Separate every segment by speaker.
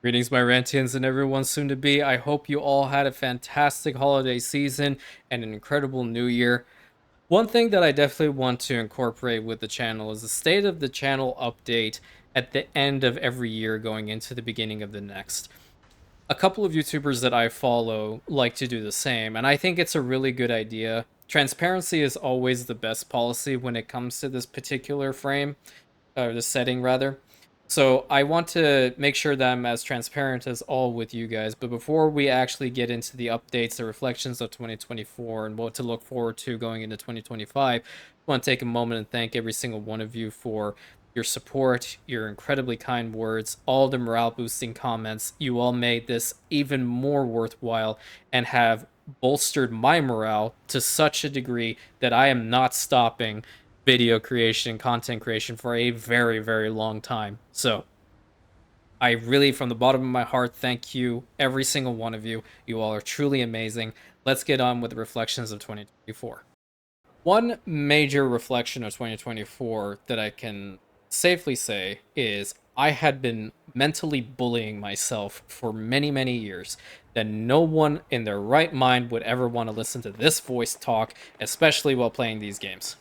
Speaker 1: Greetings, my Rantians and everyone soon to be. I hope you all had a fantastic holiday season and an incredible new year. One thing that I definitely want to incorporate with the channel is the state of the channel update at the end of every year going into the beginning of the next. A couple of YouTubers that I follow like to do the same, and I think it's a really good idea. Transparency is always the best policy when it comes to this particular frame, or the setting rather. So I want to make sure that I'm as transparent as all with you guys. But before we actually get into the updates, the reflections of 2024, and what to look forward to going into 2025, I want to take a moment and thank every single one of you for your support, your incredibly kind words, all the morale boosting comments. You all made this even more worthwhile and have bolstered my morale to such a degree that I am not stopping video creation, content creation for a very, very long time. So I really, from the bottom of my heart, thank you, every single one of you. You all are truly amazing. Let's get on with the reflections of 2024. One major reflection of 2024 that I can safely say is I had been mentally bullying myself for many, many years that no one in their right mind would ever want to listen to this voice talk, especially while playing these games.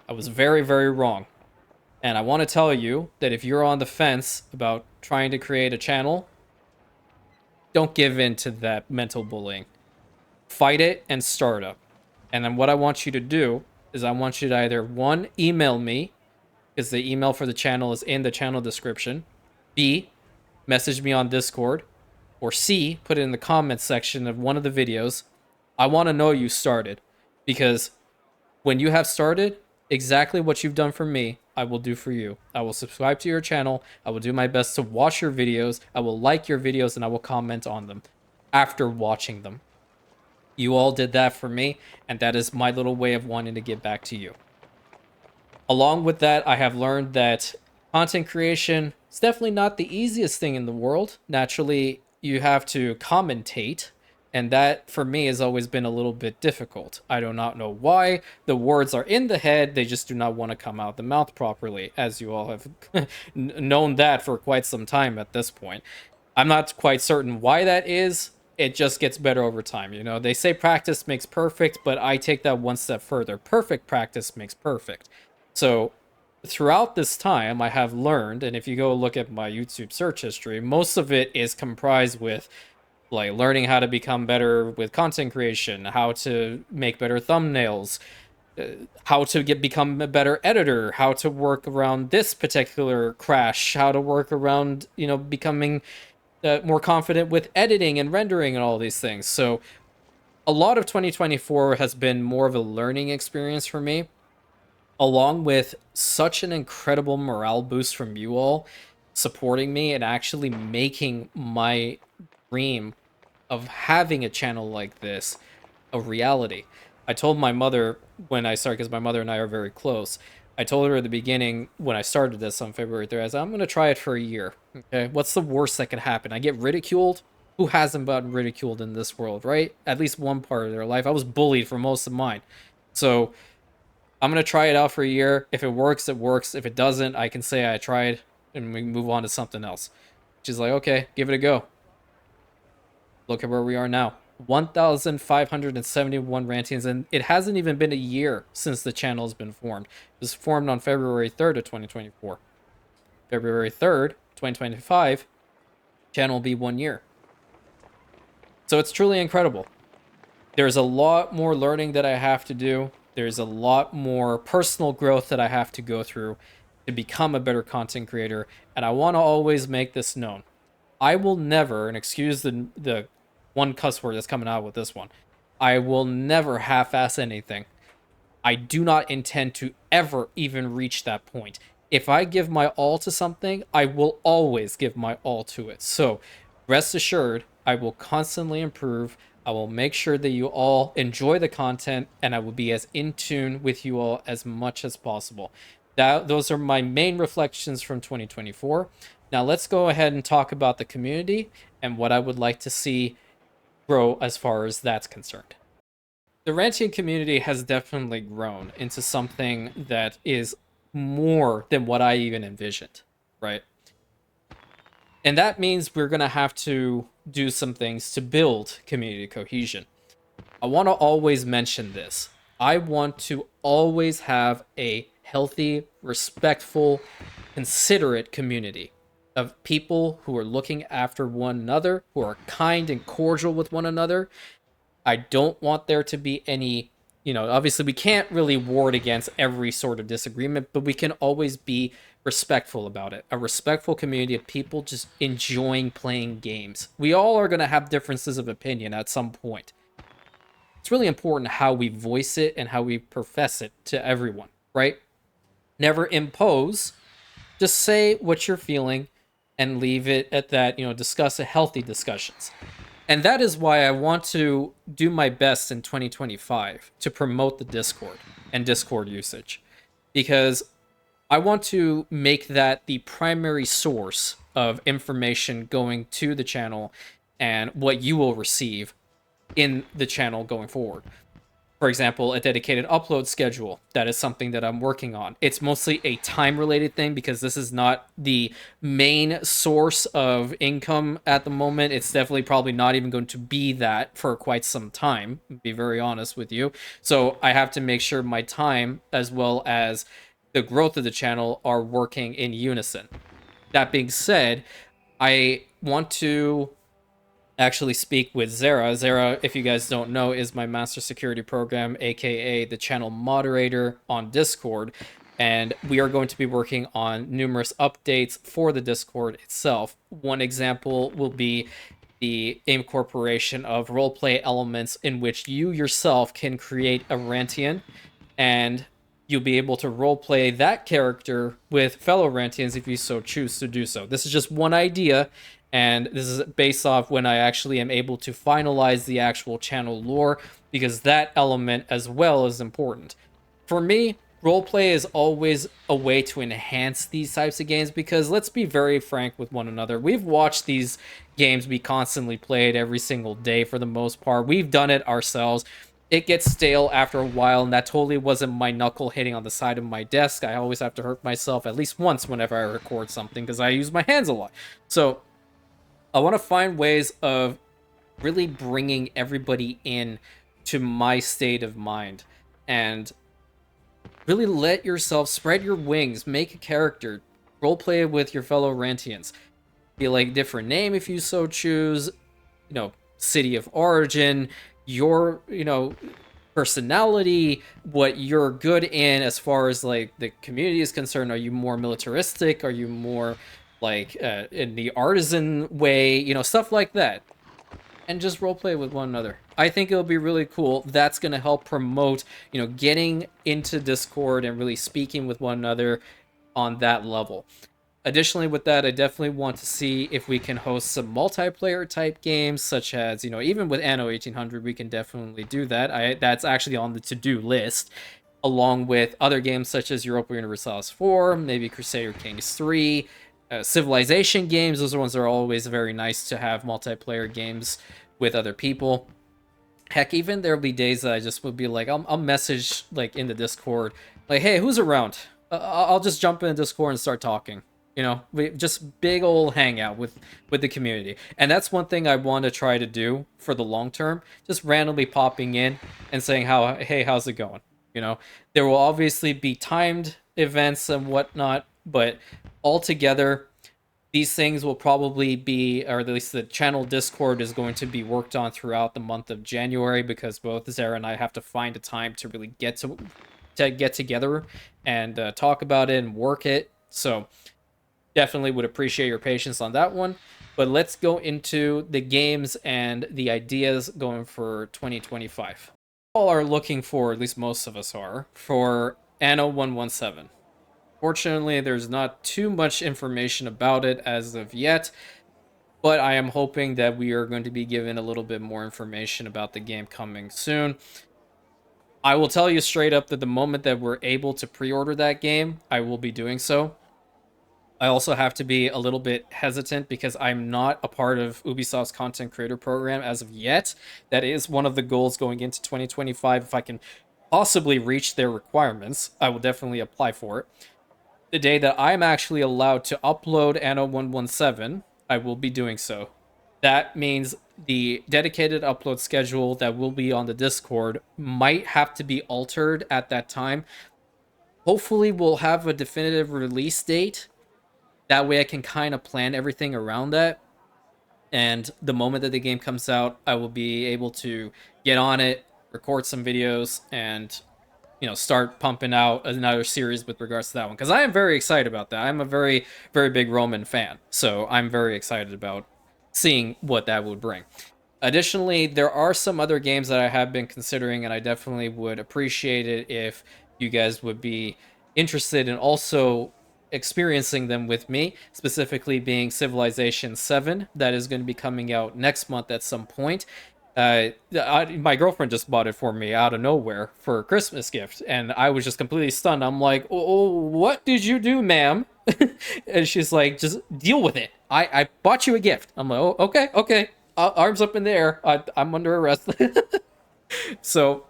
Speaker 1: I was very, very wrong. And I want to tell you that if you're on the fence about trying to create a channel, don't give in to that mental bullying. Fight it and start up. And then what I want you to do is I want you to either one, email me, because the email for the channel is in the channel description. B, message me on Discord. Or C, put it in the comments section of one of the videos. I want to know you started. Because when you have started, exactly what you've done for me, I will do for you. I will subscribe to your channel. I will do my best to watch your videos. I will like your videos and I will comment on them after watching them. You all did that for me, and that is my little way of wanting to get back to you. Along with that, I have learned that content creation is definitely not the easiest thing in the world. Naturally, you have to commentate, and that for me has always been a little bit difficult. I do not know why. The words are in the head, they just do not want to come out the mouth properly, as you all have known that for quite some time at this point. I'm not quite certain why that is. It just gets better over time. You know, they say practice makes perfect, but I take that one step further. Perfect practice makes perfect. So throughout this time, I have learned, and if you go look at my YouTube search history, most of it is comprised with like learning how to become better with content creation, how to make better thumbnails, how to become a better editor, how to work around this particular crash, how to work around, becoming more confident with editing and rendering and all these things. So a lot of 2024 has been more of a learning experience for me, along with such an incredible morale boost from you all supporting me and actually making my dream of having a channel like this a reality. I told my mother when I started, because my mother and I are very close. I told her at the beginning when I started this on February 3rd, I said, I'm going to try it for a year. Okay. What's the worst that can happen? I get ridiculed. Who hasn't gotten ridiculed in this world, right? At least one part of their life. I was bullied for most of mine. So I'm going to try it out for a year. If it works, it works. If it doesn't, I can say I tried and we can move on to something else. She's like, okay, give it a go. Look at where we are now. 1,571 Rantians, and it hasn't even been a year since the channel has been formed. It was formed on February 3rd of 2024. February 3rd, 2025, channel will be 1 year. So it's truly incredible. There's a lot more learning that I have to do. There's a lot more personal growth that I have to go through to become a better content creator, and I want to always make this known. I will never, and excuse the one cuss word that's coming out with this one, I will never half-ass anything. I do not intend to ever even reach that point. If I give my all to something, I will always give my all to it. So rest assured, I will constantly improve. I will make sure that you all enjoy the content, and I will be as in tune with you all as much as possible. Those are my main reflections from 2024. Now let's go ahead and talk about the community and what I would like to see grow as far as that's concerned. The Rantian community has definitely grown into something that is more than what I even envisioned, right? And that means we're going to have to do some things to build community cohesion. I want to always mention this. I want to always have a healthy, respectful, considerate community of people who are looking after one another, who are kind and cordial with one another. I don't want there to be any, obviously we can't really ward against every sort of disagreement, but we can always be respectful about it. A respectful community of people just enjoying playing games. We all are going to have differences of opinion at some point. It's really important how we voice it and how we profess it to everyone, right? Never impose. Just say what you're feeling and leave it at that, discuss a healthy discussions. And that is why I want to do my best in 2025 to promote the Discord and Discord usage, because I want to make that the primary source of information going to the channel and what you will receive in the channel going forward. For example, a dedicated upload schedule. That is something that I'm working on. It's mostly a time related thing because this is not the main source of income at the moment. It's definitely probably not even going to be that for quite some time, to be very honest with you. So I have to make sure my time as well as the growth of the channel are working in unison. That being said, I want to actually speak with Zara. Zara, if you guys don't know, is my master security program, aka the channel moderator on Discord. And we are going to be working on numerous updates for the Discord itself. One example will be the incorporation of roleplay elements in which you yourself can create a Rantian, and you'll be able to roleplay that character with fellow Rantians if you so choose to do so. This is just one idea, and this is based off when I actually am able to finalize the actual channel lore, because that element as well is important. For me, roleplay is always a way to enhance these types of games, because let's be very frank with one another. We've watched these games be constantly played every single day for the most part. We've done it ourselves. It gets stale after a while, and that totally wasn't my knuckle hitting on the side of my desk. I always have to hurt myself at least once whenever I record something because I use my hands a lot. So I want to find ways of really bringing everybody in to my state of mind and really let yourself spread your wings, make a character, roleplay it with your fellow Rantians. Be like different name if you so choose, city of origin, your, personality, what you're good in as far as like the community is concerned. Are you more militaristic? Are you more like in the artisan way? Stuff like that. And just roleplay with one another. I think it'll be really cool. That's going to help promote, getting into Discord and really speaking with one another on that level. Additionally, with that, I definitely want to see if we can host some multiplayer type games, such as, even with Anno 1800, we can definitely do that. That's actually on the to-do list, along with other games such as Europa Universalis 4, maybe Crusader Kings 3, Civilization games. Those are ones that are always very nice to have multiplayer games with other people. Heck, even there'll be days that I just would be like, I'll message like in the Discord, like, hey, who's around? I'll just jump in the Discord and start talking. We just big old hangout with the community, and that's one thing I want to try to do for the long term. Just randomly popping in and saying hey, how's it going? There will obviously be timed events and whatnot, but altogether, these things will probably be, or at least the channel Discord is going to be worked on throughout the month of January, because both Zara and I have to find a time to really get together and talk about it and work it. So definitely would appreciate your patience on that one. But let's go into the games and the ideas going for 2025. All are looking for, at least most of us are, for Anno 117. Fortunately, there's not too much information about it as of yet, but I am hoping that we are going to be given a little bit more information about the game coming soon. I will tell you straight up that the moment that we're able to pre-order that game, I will be doing so. I also have to be a little bit hesitant because I'm not a part of Ubisoft's content creator program as of yet. That is one of the goals going into 2025. If I can possibly reach their requirements, I will definitely apply for it. The day that I'm actually allowed to upload Anno 117 I will be doing so. That means the dedicated upload schedule that will be on the Discord might have to be altered at that time. Hopefully, we'll have a definitive release date. That way, I can kind of plan everything around that. And the moment that the game comes out, I will be able to get on it, record some videos, and start pumping out another series with regards to that one, because I am very excited about that. I'm a very, very big Roman fan, so I'm very excited about seeing what that would bring. Additionally, there are some other games that I have been considering, and I definitely would appreciate it if you guys would be interested in also experiencing them with me, specifically being Civilization 7, that is going to be coming out next month at some point. My girlfriend just bought it for me out of nowhere for a Christmas gift, and I was just completely stunned. I'm like, "Oh, what did you do, ma'am?" And she's like, "Just deal with it. I bought you a gift." I'm like, "Oh, okay, okay." Arms up in the air. I'm under arrest. So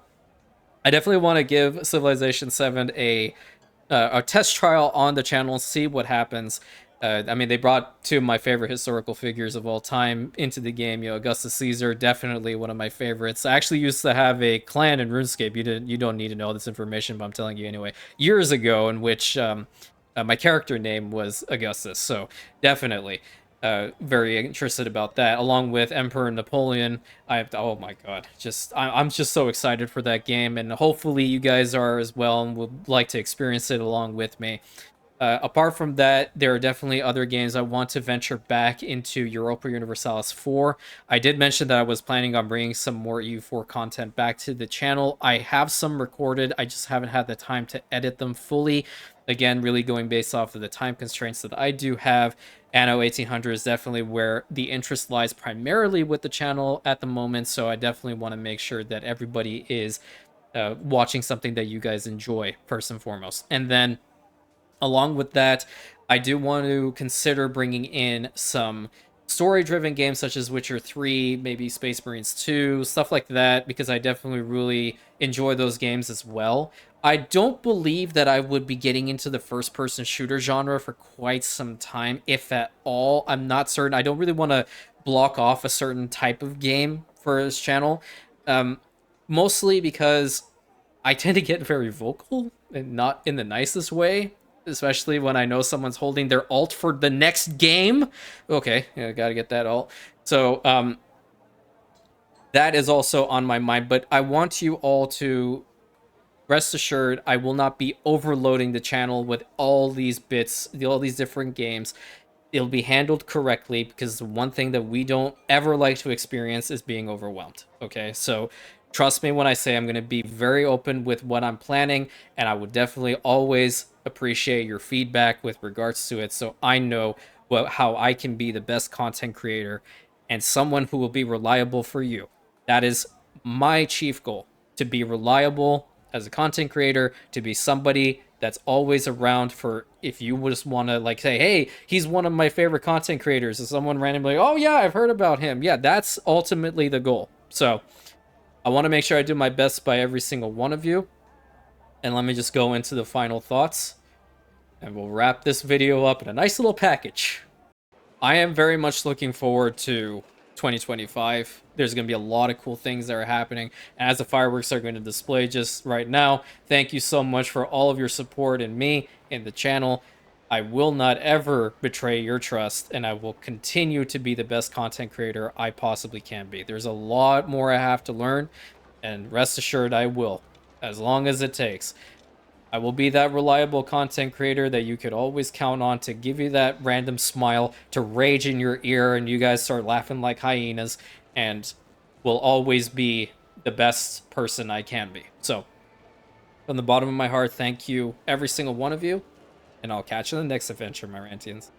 Speaker 1: I definitely want to give Civilization 7 a test trial on the channel, see what happens. I mean, they brought two of my favorite historical figures of all time into the game. Augustus Caesar, definitely one of my favorites. I actually used to have a clan in RuneScape. You don't need to know this information, but I'm telling you anyway. Years ago, in which my character name was Augustus. So definitely. Very interested about that, along with Emperor Napoleon. Oh my god, I'm just so excited for that game, and hopefully you guys are as well and would like to experience it along with me. Apart from that, there are definitely other games I want to venture back into. Europa Universalis 4. I did mention that I was planning on bringing some more EU4 content back to the channel. I have some recorded, I just haven't had the time to edit them fully. Again, really going based off of the time constraints that I do have. Anno 1800 is definitely where the interest lies primarily with the channel at the moment, so I definitely want to make sure that everybody is watching something that you guys enjoy first and foremost. And then along with that, I do want to consider bringing in some story-driven games such as Witcher 3, maybe Space Marines 2, stuff like that, because I definitely really enjoy those games as well. I don't believe that I would be getting into the first-person shooter genre for quite some time, if at all. I'm not certain. I don't really want to block off a certain type of game for this channel, um, mostly because I tend to get very vocal and not in the nicest way, especially when I know someone's holding their alt for the next game. Okay, yeah, gotta get that alt. So, that is also on my mind, but I want you all to rest assured I will not be overloading the channel with all these bits, all these different games. It'll be handled correctly, because the one thing that we don't ever like to experience is being overwhelmed. Okay, so trust me when I say I'm going to be very open with what I'm planning, and I would definitely always appreciate your feedback with regards to it, so I know how I can be the best content creator and someone who will be reliable for you. That is my chief goal, to be reliable as a content creator, to be somebody that's always around for if you just want to like say, hey, he's one of my favorite content creators, and someone randomly, oh yeah, I've heard about him. Yeah, that's ultimately the goal. So I want to make sure I do my best by every single one of you. And let me just go into the final thoughts, and we'll wrap this video up in a nice little package. I am very much looking forward to 2025. There's going to be a lot of cool things that are happening. And as the fireworks are going to display just right now, thank you so much for all of your support in me, in the channel. I will not ever betray your trust, and I will continue to be the best content creator I possibly can be. There's a lot more I have to learn, and rest assured I will, as long as it takes. I will be that reliable content creator that you could always count on to give you that random smile, to rage in your ear, and you guys start laughing like hyenas, and will always be the best person I can be. So, from the bottom of my heart, thank you, every single one of you, and I'll catch you in the next adventure, my Rantians.